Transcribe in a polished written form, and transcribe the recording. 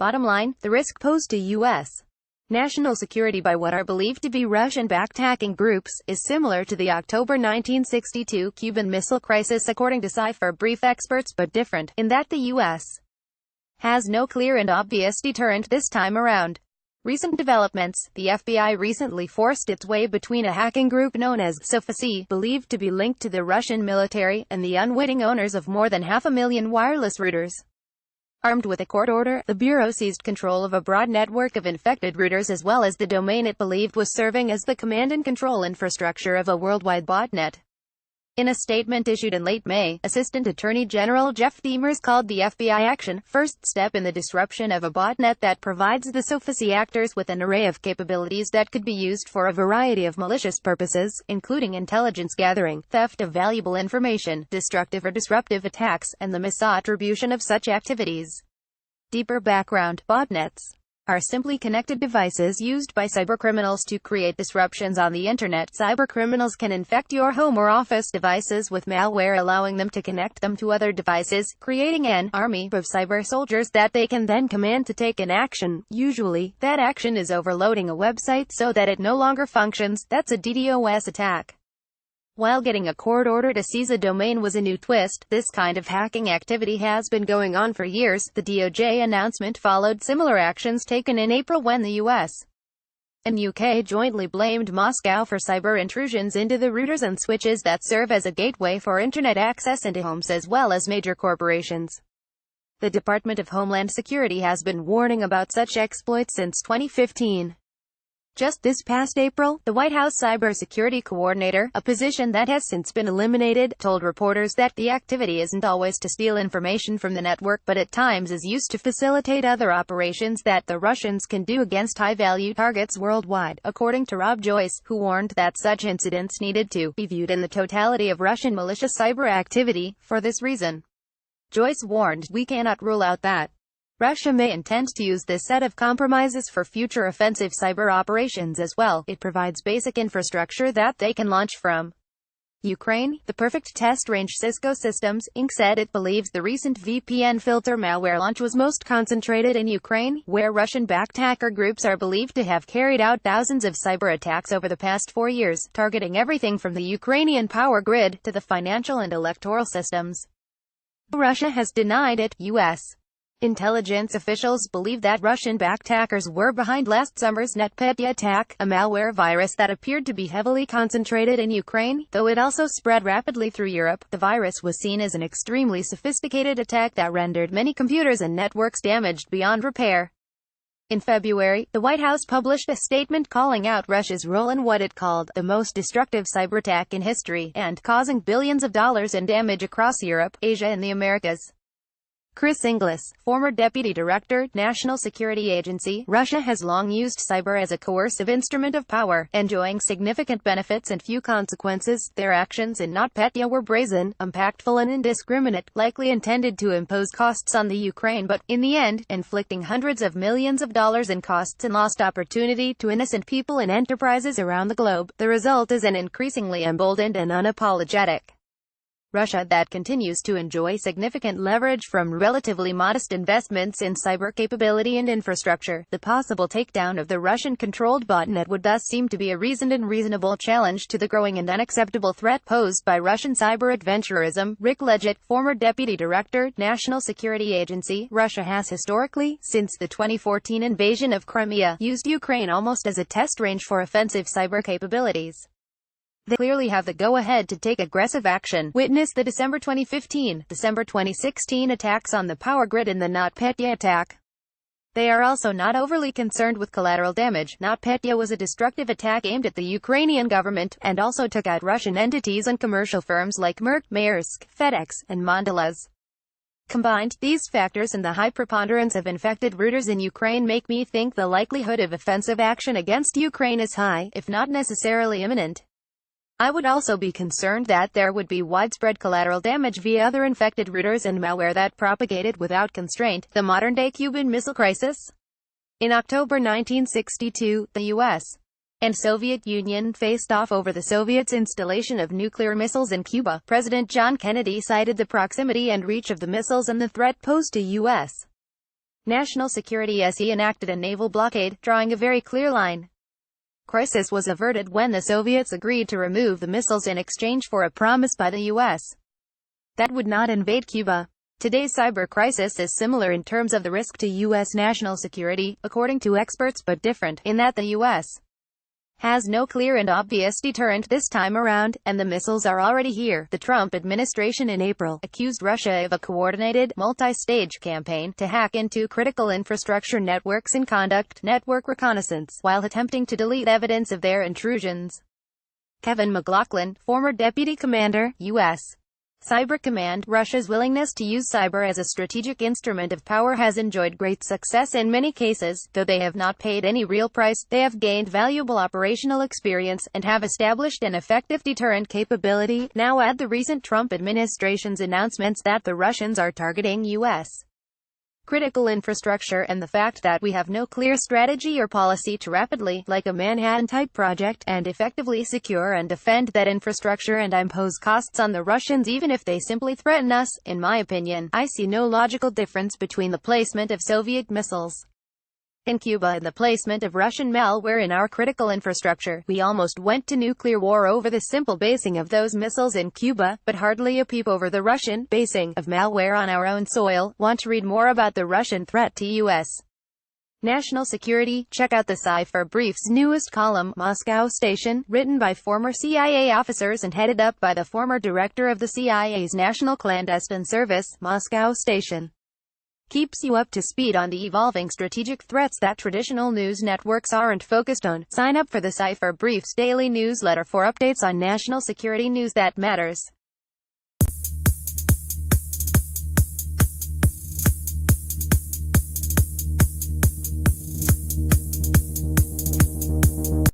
Bottom line, the risk posed to U.S. national security by what are believed to be Russian-backed hacking groups, is similar to the October 1962 Cuban Missile Crisis according to Cypher Brief experts, but different, in that the U.S. has no clear and obvious deterrent this time around. Recent developments: the FBI recently forced its way between a hacking group known as SOFA-C, believed to be linked to the Russian military, and the unwitting owners of more than 500,000 wireless routers. Armed with a court order, the Bureau seized control of a broad network of infected routers as well as the domain it believed was serving as the command and control infrastructure of a worldwide botnet. In a statement issued in late May, Assistant Attorney General Jeff Demers called the FBI action first step in the disruption of a botnet that provides the SOFA-C actors with an array of capabilities that could be used for a variety of malicious purposes, including intelligence gathering, theft of valuable information, destructive or disruptive attacks, and the misattribution of such activities. Deeper background: botnets are simply connected devices used by cybercriminals to create disruptions on the internet. Cybercriminals can infect your home or office devices with malware, allowing them to connect them to other devices, creating an army of cyber soldiers that they can then command to take an action. Usually, that action is overloading a website so that it no longer functions. That's a DDoS attack. While getting a court order to seize a domain was a new twist, this kind of hacking activity has been going on for years. The DOJ announcement followed similar actions taken in April when the US and UK jointly blamed Moscow for cyber intrusions into the routers and switches that serve as a gateway for internet access into homes as well as major corporations. The Department of Homeland Security has been warning about such exploits since 2015. Just this past April, the White House cybersecurity coordinator, a position that has since been eliminated, told reporters that the activity isn't always to steal information from the network, but at times is used to facilitate other operations that the Russians can do against high-value targets worldwide, according to Rob Joyce, who warned that such incidents needed to be viewed in the totality of Russian malicious cyber activity. For this reason, Joyce warned, we cannot rule out that Russia may intend to use this set of compromises for future offensive cyber operations as well. It provides basic infrastructure that they can launch from Ukraine. The perfect test range. Cisco Systems, Inc. said it believes the recent VPN filter malware launch was most concentrated in Ukraine, where Russian-backed hacker groups are believed to have carried out thousands of cyber attacks over the past 4 years, targeting everything from the Ukrainian power grid to the financial and electoral systems. Russia has denied it. U.S. intelligence officials believe that Russian-backed hackers were behind last summer's NotPetya attack, a malware virus that appeared to be heavily concentrated in Ukraine, though it also spread rapidly through Europe. The virus was seen as an extremely sophisticated attack that rendered many computers and networks damaged beyond repair. In February, the White House published a statement calling out Russia's role in what it called the most destructive cyber attack in history, and causing billions of dollars in damage across Europe, Asia and the Americas. Chris Inglis, former Deputy Director, National Security Agency. Russia has long used cyber as a coercive instrument of power, enjoying significant benefits and few consequences. Their actions in NotPetya were brazen, impactful and indiscriminate, likely intended to impose costs on the Ukraine but, in the end, inflicting hundreds of millions of dollars in costs and lost opportunity to innocent people and enterprises around the globe. The result is an increasingly emboldened and unapologetic Russia that continues to enjoy significant leverage from relatively modest investments in cyber capability and infrastructure. The possible takedown of the Russian-controlled botnet would thus seem to be a reasoned and reasonable challenge to the growing and unacceptable threat posed by Russian cyber adventurism. Rick Leggett, former Deputy Director, National Security Agency. Russia has historically, since the 2014 invasion of Crimea, used Ukraine almost as a test range for offensive cyber capabilities. They clearly have the go-ahead to take aggressive action. Witness the December 2015, December 2016 attacks on the power grid and the NotPetya attack. They are also not overly concerned with collateral damage. NotPetya was a destructive attack aimed at the Ukrainian government, and also took out Russian entities and commercial firms like Merck, Maersk, FedEx, and Mondelez. Combined, these factors and the high preponderance of infected routers in Ukraine make me think the likelihood of offensive action against Ukraine is high, if not necessarily imminent. I would also be concerned that there would be widespread collateral damage via other infected routers and malware that propagated without constraint. The modern-day Cuban Missile Crisis. In October 1962, the U.S. and Soviet Union faced off over the Soviets' installation of nuclear missiles in Cuba. President John Kennedy cited the proximity and reach of the missiles and the threat posed to U.S. National Security SE enacted a naval blockade, drawing a very clear line. Crisis was averted when the Soviets agreed to remove the missiles in exchange for a promise by the U.S. that would not invade Cuba. Today's cyber crisis is similar in terms of the risk to U.S. national security, according to experts, but different, in that the U.S. has no clear and obvious deterrent this time around, and the missiles are already here. The Trump administration in April accused Russia of a coordinated, multi-stage campaign to hack into critical infrastructure networks and conduct network reconnaissance, while attempting to delete evidence of their intrusions. Kevin McLaughlin, former deputy commander, U.S. Cyber Command, Russia's willingness to use cyber as a strategic instrument of power has enjoyed great success in many cases. Though they have not paid any real price, they have gained valuable operational experience, and have established an effective deterrent capability. Now add the recent Trump administration's announcements that the Russians are targeting U.S. critical infrastructure, and the fact that we have no clear strategy or policy to rapidly, like a Manhattan-type project, and effectively secure and defend that infrastructure and impose costs on the Russians even if they simply threaten us. In my opinion, I see no logical difference between the placement of Soviet missiles in Cuba and the placement of Russian malware in our critical infrastructure. We almost went to nuclear war over the simple basing of those missiles in Cuba, but hardly a peep over the Russian basing of malware on our own soil. Want to read more about the Russian threat to U.S. national security? Check out the Cipher Brief's newest column, Moscow Station, written by former CIA officers and headed up by the former director of the CIA's National Clandestine Service. Moscow Station keeps you up to speed on the evolving strategic threats that traditional news networks aren't focused on. Sign up for the Cipher Brief's daily newsletter for updates on national security news that matters.